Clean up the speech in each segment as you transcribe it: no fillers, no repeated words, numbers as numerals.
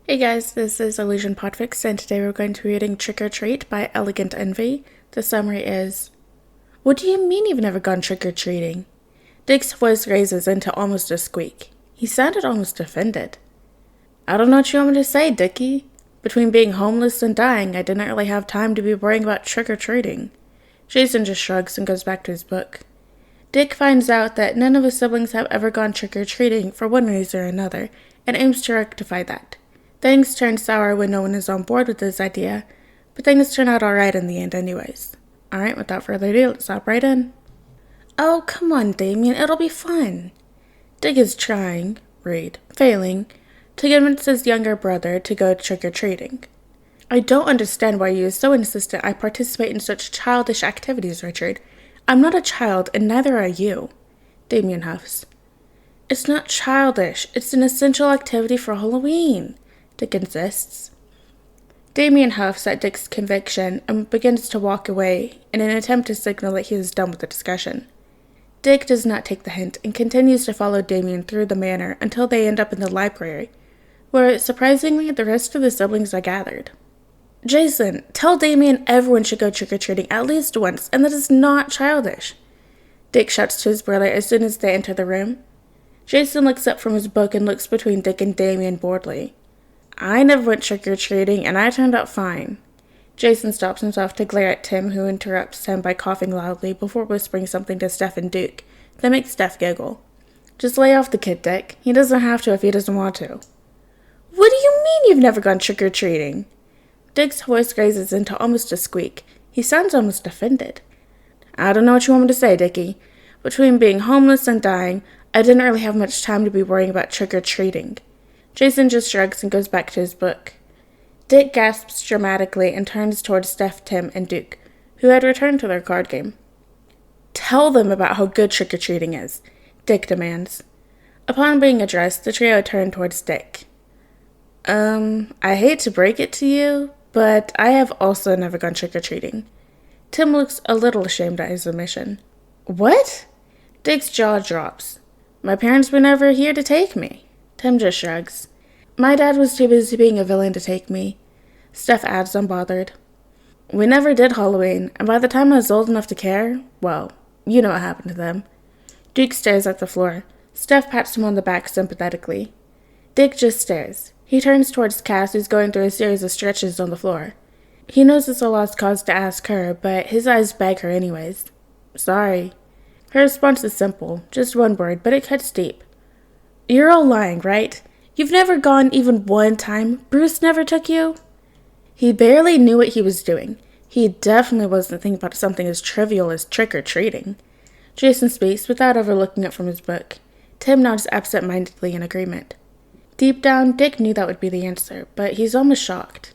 Hey guys, this is Illusion PODFIC, and today we're going to be reading Trick or Treat by Elegant Envy. The summary is, "What do you mean you've never gone trick-or-treating?" Dick's voice raises into almost a squeak. He sounded almost offended. "I don't know what you want me to say, Dickie. Between being homeless and dying, I didn't really have time to be worrying about trick-or-treating." Jason just shrugs and goes back to his book. Dick finds out that none of his siblings have ever gone trick-or-treating for one reason or another, and aims to rectify that. Things turn sour when no one is on board with this idea, but things turn out alright in the end anyways. Alright, without further ado, let's hop right in. "Oh, come on, Damien, it'll be fun." Dick is failing, to convince his younger brother to go trick-or-treating. "I don't understand why you are so insistent I participate in such childish activities, Richard. I'm not a child, and neither are you." Damien huffs. "It's not childish, it's an essential activity for Halloween," Dick insists. Damien huffs at Dick's conviction and begins to walk away in an attempt to signal that he is done with the discussion. Dick does not take the hint and continues to follow Damien through the manor until they end up in the library, where, surprisingly, the rest of the siblings are gathered. "Jason, tell Damien everyone should go trick-or-treating at least once, and that is not childish," Dick shouts to his brother as soon as they enter the room. Jason looks up from his book and looks between Dick and Damien boredly. "I never went trick-or-treating, and I turned out fine." Jason stops himself to glare at Tim, who interrupts him by coughing loudly before whispering something to Steph and Duke that makes Steph giggle. "Just lay off the kid, Dick. He doesn't have to if he doesn't want to." "What do you mean you've never gone trick-or-treating?" Dick's voice raises into almost a squeak. He sounds almost offended. "I don't know what you want me to say, Dickie. Between being homeless and dying, I didn't really have much time to be worrying about trick-or-treating." Jason just shrugs and goes back to his book. Dick gasps dramatically and turns towards Steph, Tim, and Duke, who had returned to their card game. "Tell them about how good trick-or-treating is," Dick demands. Upon being addressed, the trio turned towards Dick. I hate to break it to you, but I have also never gone trick-or-treating." Tim looks a little ashamed at his admission. "What?" Dick's jaw drops. "My parents were never here to take me." Tim just shrugs. "My dad was too busy being a villain to take me," Steph adds unbothered. "We never did Halloween, and by the time I was old enough to care, well, you know what happened to them." Duke stares at the floor. Steph pats him on the back sympathetically. Dick just stares. He turns towards Cass, who's going through a series of stretches on the floor. He knows it's a lost cause to ask her, but his eyes beg her anyways. "Sorry." Her response is simple, just one word, but it cuts deep. "You're all lying, right? You've never gone even one time? Bruce never took you?" He barely knew what he was doing. He definitely wasn't thinking about something as trivial as trick-or-treating. Jason speaks without ever looking up from his book. Tim nods absent-mindedly in agreement. Deep down, Dick knew that would be the answer, but he's almost shocked.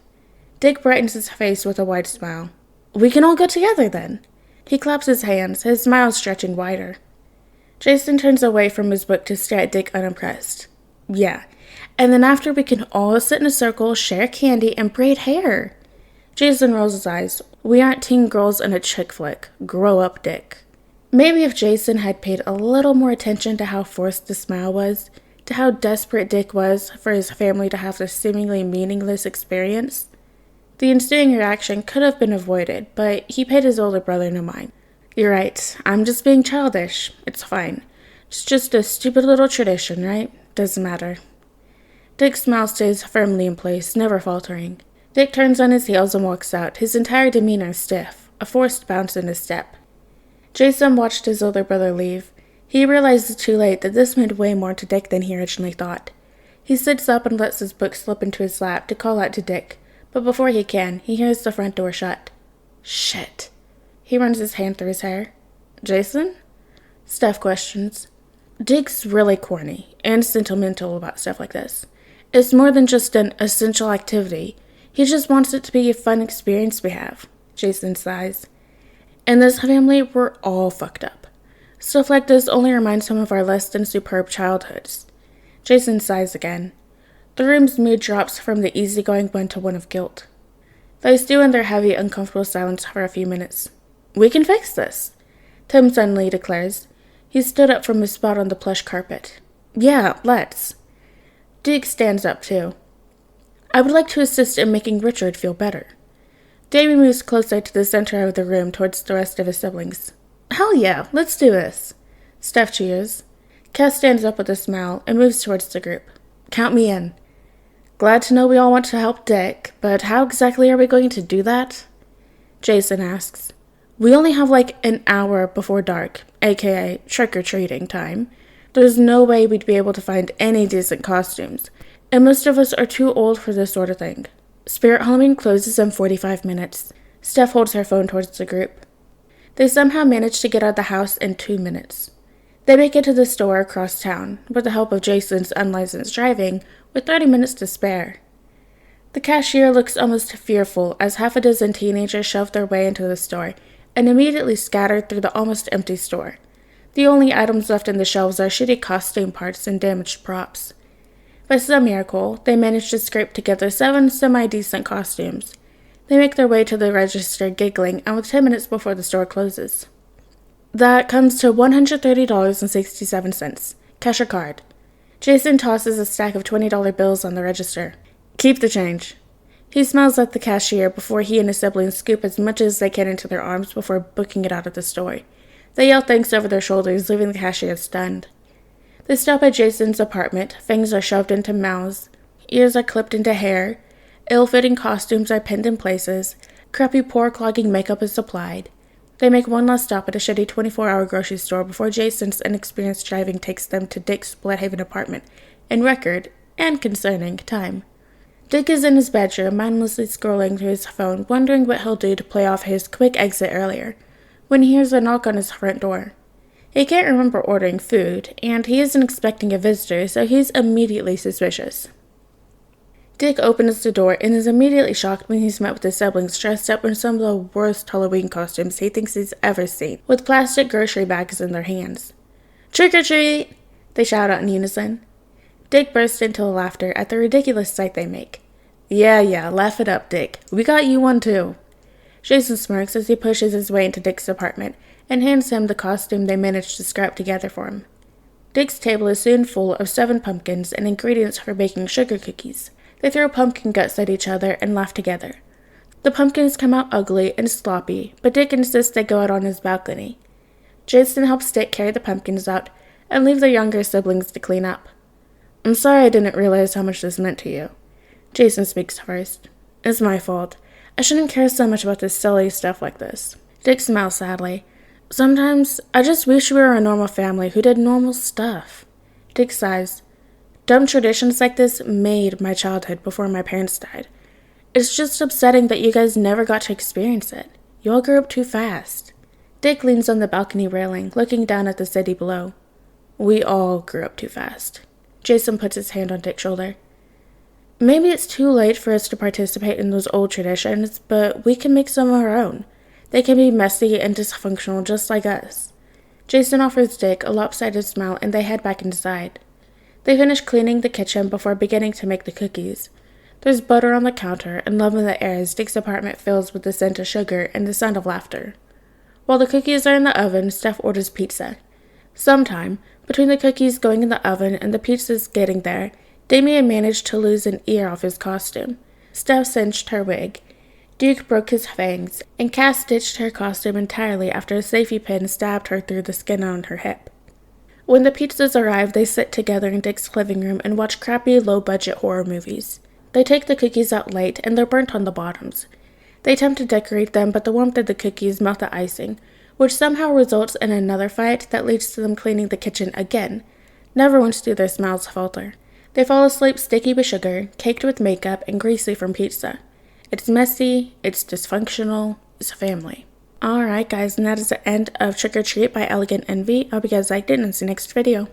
Dick brightens his face with a wide smile. "We can all go together, then." He claps his hands, his smile stretching wider. Jason turns away from his book to stare at Dick unimpressed. "Yeah, and then after we can all sit in a circle, share candy, and braid hair." Jason rolls his eyes. "We aren't teen girls in a chick flick. Grow up, Dick." Maybe if Jason had paid a little more attention to how forced the smile was, to how desperate Dick was for his family to have this seemingly meaningless experience, the ensuing reaction could have been avoided, but he paid his older brother no mind. "You're right. I'm just being childish. It's fine. It's just a stupid little tradition, right? Doesn't matter." Dick's smile stays firmly in place, never faltering. Dick turns on his heels and walks out, his entire demeanor stiff, a forced bounce in his step. Jason watched his older brother leave. He realizes too late that this meant way more to Dick than he originally thought. He sits up and lets his book slip into his lap to call out to Dick, but before he can, he hears the front door shut. Shit. He runs his hand through his hair. "Jason?" Steph questions. Dick's really corny and sentimental about stuff like this. It's more than just an essential activity. He just wants it to be a fun experience we have. Jason sighs. In this family, we're all fucked up. Stuff like this only reminds him of our less than superb childhoods. Jason sighs again. The room's mood drops from the easygoing one to one of guilt. They stew in their heavy, uncomfortable silence for a few minutes. "We can fix this," Tim suddenly declares. He stood up from his spot on the plush carpet. "Yeah, let's." Duke stands up too. I would like to assist in making Richard feel better. Davy moves closer to the center of the room towards the rest of his siblings. Hell yeah, let's do this. Steph cheers. Cass stands up with a smile and moves towards the group. Count me in. Glad to know we all want to help Dick, but how exactly are we going to do that? Jason asks. We only have like an hour before dark, aka trick-or-treating time. There's no way we'd be able to find any decent costumes, and most of us are too old for this sort of thing. Spirit Halloween closes in 45 minutes. Steph holds her phone towards the group. They somehow manage to get out of the house in 2 minutes. They make it to the store across town, with the help of Jason's unlicensed driving, with 30 minutes to spare. The cashier looks almost fearful as half a dozen teenagers shove their way into the store and immediately scatter through the almost empty store. The only items left in the shelves are shitty costume parts and damaged props. By some miracle, they manage to scrape together 7 semi-decent costumes. They make their way to the register giggling, and with 10 minutes before the store closes. That comes to $130.67. Cash or card. Jason tosses a stack of $20 bills on the register. Keep the change. He smiles at the cashier before he and his siblings scoop as much as they can into their arms before booking it out of the store. They yell thanks over their shoulders, leaving the cashier stunned. They stop at Jason's apartment. Fangs are shoved into mouths. Ears are clipped into hair. Ill-fitting costumes are pinned in places. Crappy pore-clogging makeup is applied. They make one last stop at a shitty 24-hour grocery store before Jason's inexperienced driving takes them to Dick's Bloodhaven apartment in record, and concerning, time. Dick is in his bedroom, mindlessly scrolling through his phone, wondering what he'll do to play off his quick exit earlier, when he hears a knock on his front door. He can't remember ordering food, and he isn't expecting a visitor, so he's immediately suspicious. Dick opens the door and is immediately shocked when he's met with his siblings dressed up in some of the worst Halloween costumes he thinks he's ever seen, with plastic grocery bags in their hands. Trick or treat! They shout out in unison. Dick bursts into laughter at the ridiculous sight they make. Yeah, laugh it up, Dick. We got you one too. Jason smirks as he pushes his way into Dick's apartment and hands him the costume they managed to scrap together for him. Dick's table is soon full of 7 pumpkins and ingredients for baking sugar cookies. They throw pumpkin guts at each other and laugh together. The pumpkins come out ugly and sloppy, but Dick insists they go out on his balcony. Jason helps Dick carry the pumpkins out and leave their younger siblings to clean up. I'm sorry I didn't realize how much this meant to you. Jason speaks first. It's my fault. I shouldn't care so much about this silly stuff like this. Dick smiles sadly. Sometimes I just wish we were a normal family who did normal stuff. Dick sighs. Dumb traditions like this made my childhood before my parents died. It's just upsetting that you guys never got to experience it. You all grew up too fast. Dick leans on the balcony railing, looking down at the city below. We all grew up too fast. Jason puts his hand on Dick's shoulder. Maybe it's too late for us to participate in those old traditions, but we can make some of our own. They can be messy and dysfunctional just like us. Jason offers Dick a lopsided smile and they head back inside. They finish cleaning the kitchen before beginning to make the cookies. There's butter on the counter and love in the air as Dick's apartment fills with the scent of sugar and the sound of laughter. While the cookies are in the oven, Steph orders pizza. Sometime, between the cookies going in the oven and the pizzas getting there, Damien managed to lose an ear off his costume. Steph cinched her wig. Duke broke his fangs, and Cass stitched her costume entirely after a safety pin stabbed her through the skin on her hip. When the pizzas arrive, they sit together in Dick's living room and watch crappy, low-budget horror movies. They take the cookies out late, and they're burnt on the bottoms. They attempt to decorate them, but the warmth of the cookies melt the icing, which somehow results in another fight that leads to them cleaning the kitchen again. Never once do their smiles falter. They fall asleep sticky with sugar, caked with makeup, and greasy from pizza. It's messy, it's dysfunctional, it's a family. Alright guys, and that is the end of Trick or Treat by Elegant Envy. I hope you guys liked it and see you next video.